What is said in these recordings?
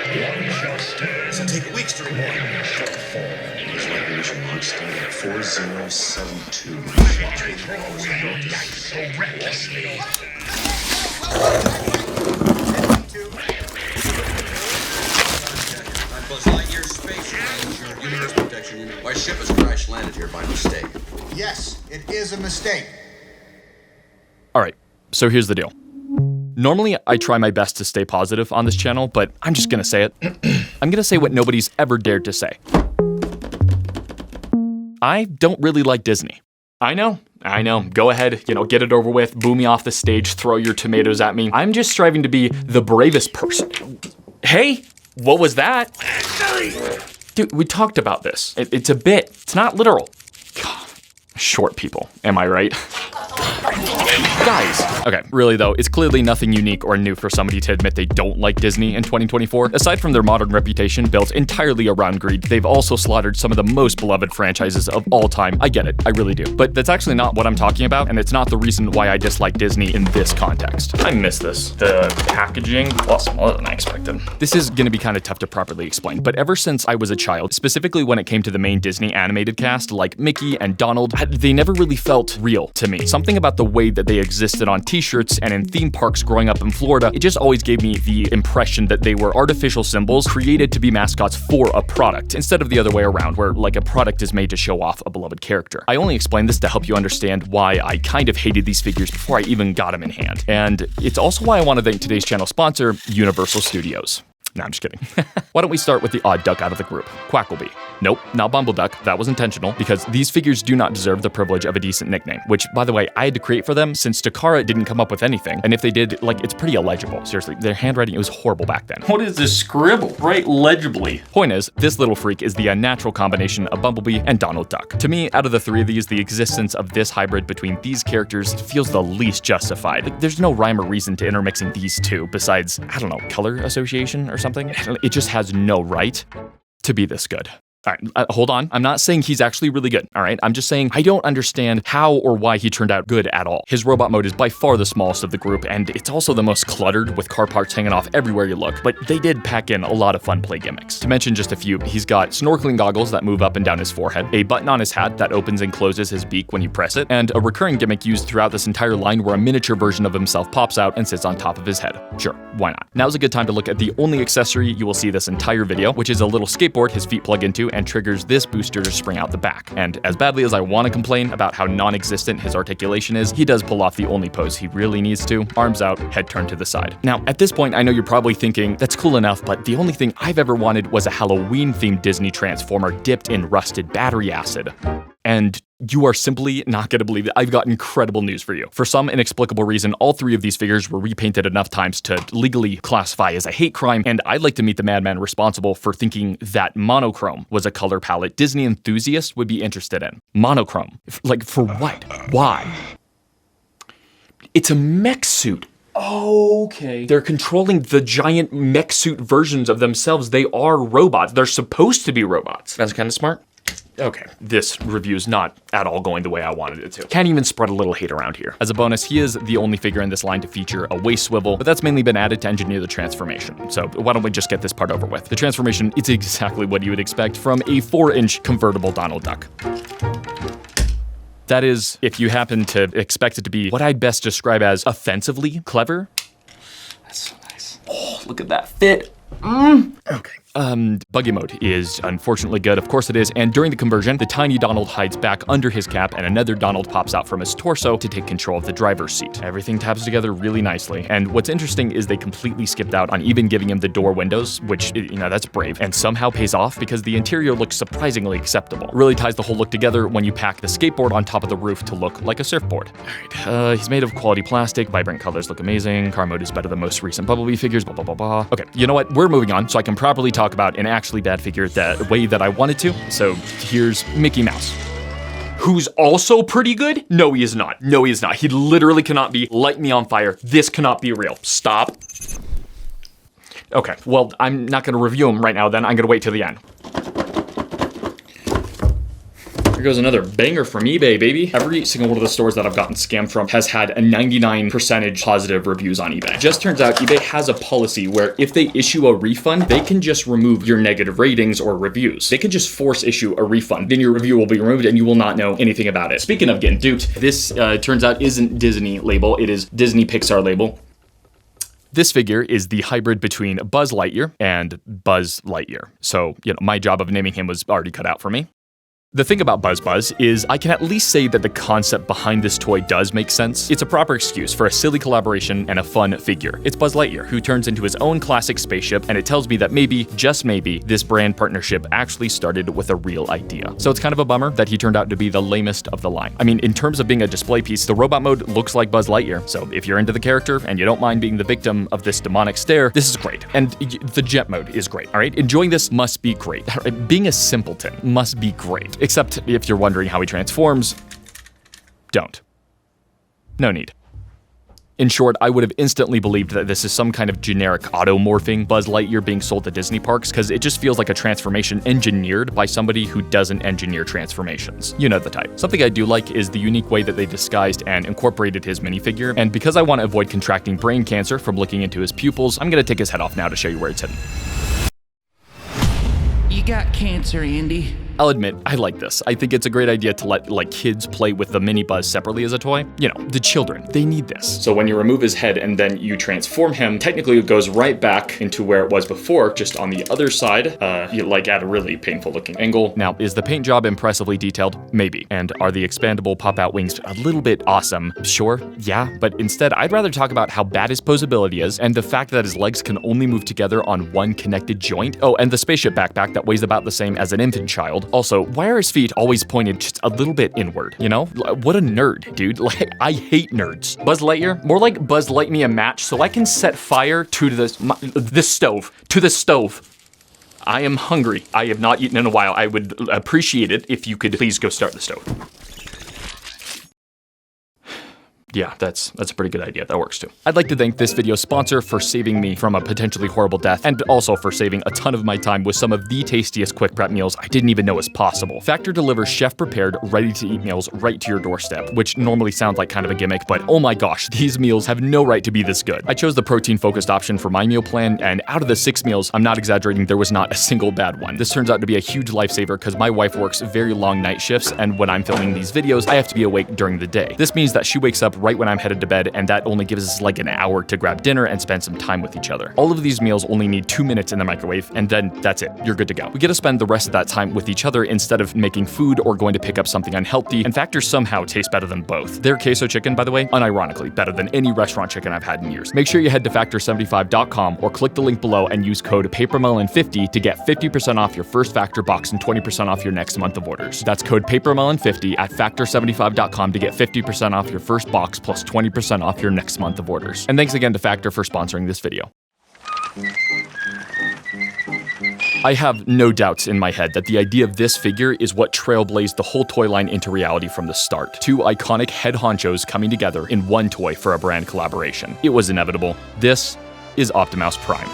This will take weeks to report. There's likely mission launch starting at 4072. So recklessly. 5+ light years space range, universe protection unit. My ship has crash landed here by mistake. Yes, it is a mistake. All right, so here's the deal. Normally, I try my best to stay positive on this channel, but I'm just gonna say it. I'm gonna say what nobody's ever dared to say. I don't really like Disney. I know. Go ahead, get it over with, boo me off the stage, throw your tomatoes at me. I'm just striving to be the bravest person. Hey, what was that? Dude, we talked about this. It's a bit. It's not literal. God, short people, am I right? Guys. Okay, really though, it's clearly nothing unique or new for somebody to admit they don't like Disney in 2024. Aside from their modern reputation built entirely around greed, they've also slaughtered some of the most beloved franchises of all time. I get it, I really do. But that's actually not what I'm talking about, and it's not the reason why I dislike Disney in this context. I miss this. The packaging, well, smaller than I expected. This is gonna be kind of tough to properly explain, but ever since I was a child, specifically when it came to the main Disney animated cast, like Mickey and Donald, they never really felt real to me. Something about the way that they existed on t-shirts and in theme parks growing up in Florida, it just always gave me the impression that they were artificial symbols created to be mascots for a product, instead of the other way around, where like a product is made to show off a beloved character. I only explain this to help you understand why I kind of hated these figures before I even got them in hand. And it's also why I want to thank today's channel sponsor, Universal Studios. No, I'm just kidding. Why don't we start with the odd duck out of the group, Quackleby. Nope, not Bumbleduck, that was intentional, because these figures do not deserve the privilege of a decent nickname, which, by the way, I had to create for them since Takara didn't come up with anything, and if they did, like, it's pretty illegible. Seriously, their handwriting, it was horrible back then. What is this scribble? Write legibly. Point is, this little freak is the unnatural combination of Bumblebee and Donald Duck. To me, out of the three of these, the existence of this hybrid between these characters feels the least justified. Like, there's no rhyme or reason to intermixing these two besides, I don't know, color association or something? It just has no right to be this good. All right, hold on. I'm not saying he's actually really good, all right? I'm just saying I don't understand how or why he turned out good at all. His robot mode is by far the smallest of the group, and it's also the most cluttered, with car parts hanging off everywhere you look, but they did pack in a lot of fun play gimmicks. To mention just a few, he's got snorkeling goggles that move up and down his forehead, a button on his hat that opens and closes his beak when you press it, and a recurring gimmick used throughout this entire line where a miniature version of himself pops out and sits on top of his head. Sure, why not? Now's a good time to look at the only accessory you will see this entire video, which is a little skateboard his feet plug into and triggers this booster to spring out the back. And as badly as I want to complain about how non-existent his articulation is, he does pull off the only pose he really needs to, arms out, head turned to the side. Now, at this point, I know you're probably thinking, that's cool enough, but the only thing I've ever wanted was a Halloween-themed Disney Transformer dipped in rusted battery acid. And you are simply not gonna believe it. I've got incredible news for you. For some inexplicable reason, all three of these figures were repainted enough times to legally classify as a hate crime, and I'd like to meet the madman responsible for thinking that monochrome was a color palette Disney enthusiasts would be interested in. Monochrome. Like, for what? Why? It's a mech suit. Okay. They're controlling the giant mech suit versions of themselves. They are robots. They're supposed to be robots. That's kind of smart. Okay, this review's not at all going the way I wanted it to. Can't even spread a little hate around here. As a bonus, he is the only figure in this line to feature a waist swivel, but that's mainly been added to engineer the transformation. So why don't we just get this part over with? The transformation is exactly what you would expect from a 4-inch convertible Donald Duck. That is, if you happen to expect it to be what I'd best describe as offensively clever. That's so nice. Oh, look at that fit. Okay. Buggy mode is unfortunately good, of course it is, and during the conversion, the tiny Donald hides back under his cap and another Donald pops out from his torso to take control of the driver's seat. Everything taps together really nicely, and what's interesting is they completely skipped out on even giving him the door windows, which, that's brave, and somehow pays off because the interior looks surprisingly acceptable. It really ties the whole look together when you pack the skateboard on top of the roof to look like a surfboard. Alright, he's made of quality plastic, vibrant colors look amazing, car mode is better than most recent Bumblebee figures, blah blah blah blah. Okay, you know what, we're moving on so I can properly talk about an actually bad figure the way that I wanted to. So here's Mickey Mouse, who's also pretty good. No, he is not. No, he is not. He literally cannot be. Light me on fire. This cannot be real. Stop. Okay, well, I'm not gonna review him right now then. I'm gonna wait till the end. Here goes another banger from eBay, baby. Every single one of the stores that I've gotten scammed from has had a 99% positive reviews on eBay. Just turns out eBay has a policy where if they issue a refund, they can just remove your negative ratings or reviews. They can just force issue a refund. Then your review will be removed and you will not know anything about it. Speaking of getting duped, this turns out isn't Disney label. It is Disney Pixar label. This figure is the hybrid between Buzz Lightyear and Buzz Lightyear. So, my job of naming him was already cut out for me. The thing about Buzz is I can at least say that the concept behind this toy does make sense. It's a proper excuse for a silly collaboration and a fun figure. It's Buzz Lightyear, who turns into his own classic spaceship, and it tells me that maybe, just maybe, this brand partnership actually started with a real idea. So it's kind of a bummer that he turned out to be the lamest of the line. I mean, in terms of being a display piece, the robot mode looks like Buzz Lightyear, so if you're into the character and you don't mind being the victim of this demonic stare, this is great. And the jet mode is great, all right? Enjoying this must be great. Being a simpleton must be great. Except if you're wondering how he transforms, don't. No need. In short, I would have instantly believed that this is some kind of generic auto-morphing Buzz Lightyear being sold to Disney parks, because it just feels like a transformation engineered by somebody who doesn't engineer transformations. You know the type. Something I do like is the unique way that they disguised and incorporated his minifigure, and because I want to avoid contracting brain cancer from looking into his pupils, I'm gonna take his head off now to show you where it's hidden. You got cancer, Andy. I'll admit, I like this. I think it's a great idea to let kids play with the mini Buzz separately as a toy. The children, they need this. So when you remove his head and then you transform him, technically it goes right back into where it was before, just on the other side, at a really painful looking angle. Now, is the paint job impressively detailed? Maybe. And are the expandable pop-out wings a little bit awesome? Sure, yeah, but instead I'd rather talk about how bad his posability is and the fact that his legs can only move together on one connected joint. Oh, and the spaceship backpack that weighs about the same as an infant child. Also, why are his feet always pointed just a little bit inward, What a nerd, dude. I hate nerds. Buzz Lightyear? More like Buzz Light me a match so I can set fire to this stove. To the stove. I am hungry. I have not eaten in a while. I would appreciate it if you could please go start the stove. Yeah, that's a pretty good idea. That works too. I'd like to thank this video's sponsor for saving me from a potentially horrible death, and also for saving a ton of my time with some of the tastiest quick prep meals I didn't even know was possible. Factor delivers chef-prepared, ready-to-eat meals right to your doorstep, which normally sounds like kind of a gimmick, but oh my gosh, these meals have no right to be this good. I chose the protein-focused option for my meal plan, and out of the 6 meals, I'm not exaggerating, there was not a single bad one. This turns out to be a huge lifesaver because my wife works very long night shifts, and when I'm filming these videos, I have to be awake during the day. This means that she wakes up right when I'm headed to bed, and that only gives us like an hour to grab dinner and spend some time with each other. All of these meals only need 2 minutes in the microwave, and then that's it. You're good to go. We get to spend the rest of that time with each other instead of making food or going to pick up something unhealthy, and Factor somehow tastes better than both. Their queso chicken, by the way, unironically better than any restaurant chicken I've had in years. Make sure you head to factor75.com or click the link below and use code PAPERMELON50 to get 50% off your first Factor box and 20% off your next month of orders. That's code PAPERMELON50 at factor75.com to get 50% off your first box plus 20% off your next month of orders. And thanks again to Factor for sponsoring this video. I have no doubts in my head that the idea of this figure is what trailblazed the whole toy line into reality from the start. 2 iconic head honchos coming together in one toy for a brand collaboration. It was inevitable. This is Optimus Prime.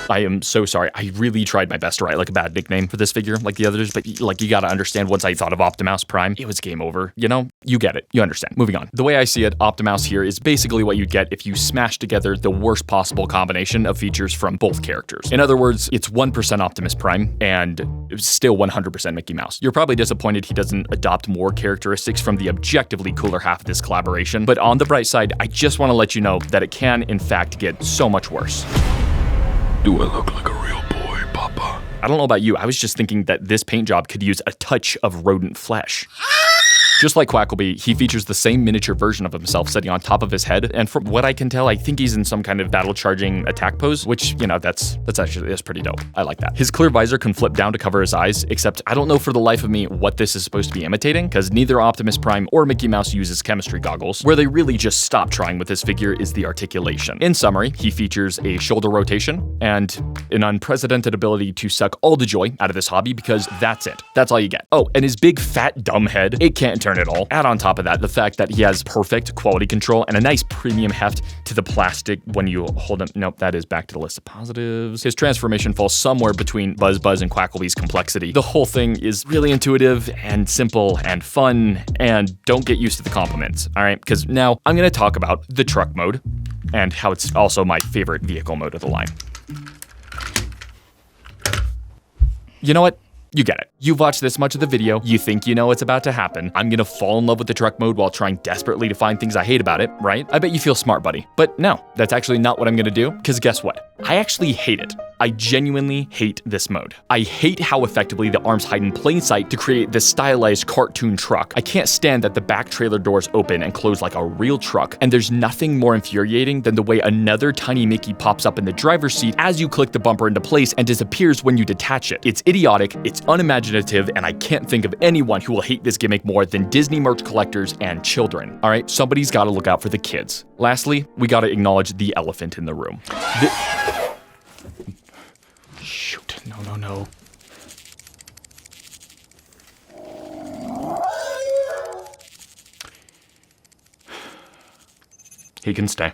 I am so sorry. I really tried my best to write like a bad nickname for this figure like the others, but you gotta understand, once I thought of Optimus Prime, it was game over. You get it. You understand. Moving on. The way I see it, Optimus here is basically what you get if you smash together the worst possible combination of features from both characters. In other words, it's 1% Optimus Prime and still 100% Mickey Mouse. You're probably disappointed he doesn't adopt more characteristics from the objectively cooler half of this collaboration, but on the bright side, I just want to let you know that it can, in fact, get so much worse. Do I look like a real boy, Papa? I don't know about you, I was just thinking that this paint job could use a touch of rodent flesh. Just like Quackleby, he features the same miniature version of himself sitting on top of his head, and from what I can tell, I think he's in some kind of battle-charging attack pose, which, that's pretty dope. I like that. His clear visor can flip down to cover his eyes, except I don't know for the life of me what this is supposed to be imitating, because neither Optimus Prime or Mickey Mouse uses chemistry goggles. Where they really just stop trying with this figure is the articulation. In summary, he features a shoulder rotation and an unprecedented ability to suck all the joy out of this hobby, because that's it. That's all you get. Oh, and his big, fat, dumb head, it can't turn return it all. Add on top of that the fact that he has perfect quality control and a nice premium heft to the plastic when you hold him. Nope, that is back to the list of positives. His transformation falls somewhere between Buzz Buzz and Quackleby's complexity. The whole thing is really intuitive and simple and fun, and don't get used to the compliments, all right? Because now I'm gonna talk about the truck mode and how it's also my favorite vehicle mode of the line. You know what? You get it. You've watched this much of the video, you think you know what's about to happen. I'm gonna fall in love with the truck mode while trying desperately to find things I hate about it, right? I bet you feel smart, buddy. But no, that's actually not what I'm gonna do, because guess what? I actually hate it. I genuinely hate this mode. I hate how effectively the arms hide in plain sight to create this stylized cartoon truck. I can't stand that the back trailer doors open and close like a real truck, and there's nothing more infuriating than the way another tiny Mickey pops up in the driver's seat as you click the bumper into place and disappears when you detach it. It's idiotic, it's unimaginative, and I can't think of anyone who will hate this gimmick more than Disney merch collectors and children. All right, somebody's gotta look out for the kids. Lastly, we gotta acknowledge the elephant in the room. Shoot, no. He can stay.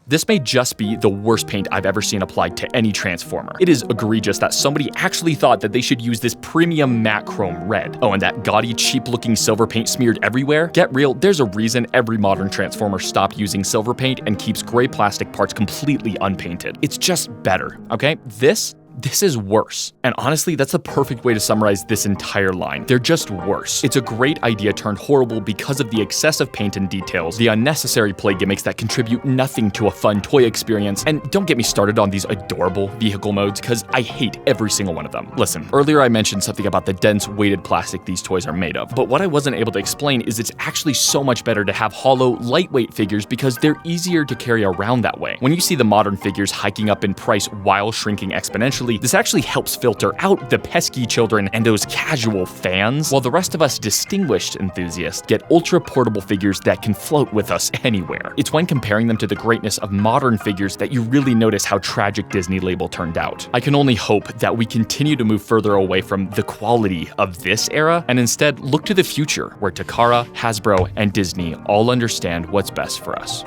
This may just be the worst paint I've ever seen applied to any Transformer. It is egregious that somebody actually thought that they should use this premium matte chrome red. Oh, and that gaudy, cheap-looking silver paint smeared everywhere? Get real, there's a reason every modern Transformer stopped using silver paint and keeps gray plastic parts completely unpainted. It's just better, okay? This is worse. And honestly, that's the perfect way to summarize this entire line. They're just worse. It's a great idea turned horrible because of the excessive paint and details, the unnecessary play gimmicks that contribute nothing to a fun toy experience, and don't get me started on these adorable vehicle modes, because I hate every single one of them. Listen, earlier I mentioned something about the dense weighted plastic these toys are made of, but what I wasn't able to explain is it's actually so much better to have hollow, lightweight figures because they're easier to carry around that way. When you see the modern figures hiking up in price while shrinking exponentially, this actually helps filter out the pesky children and those casual fans, while the rest of us distinguished enthusiasts get ultra-portable figures that can float with us anywhere. It's when comparing them to the greatness of modern figures that you really notice how tragic Disney label turned out. I can only hope that we continue to move further away from the quality of this era and instead look to the future where Takara, Hasbro, and Disney all understand what's best for us.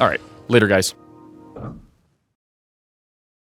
All right, later guys.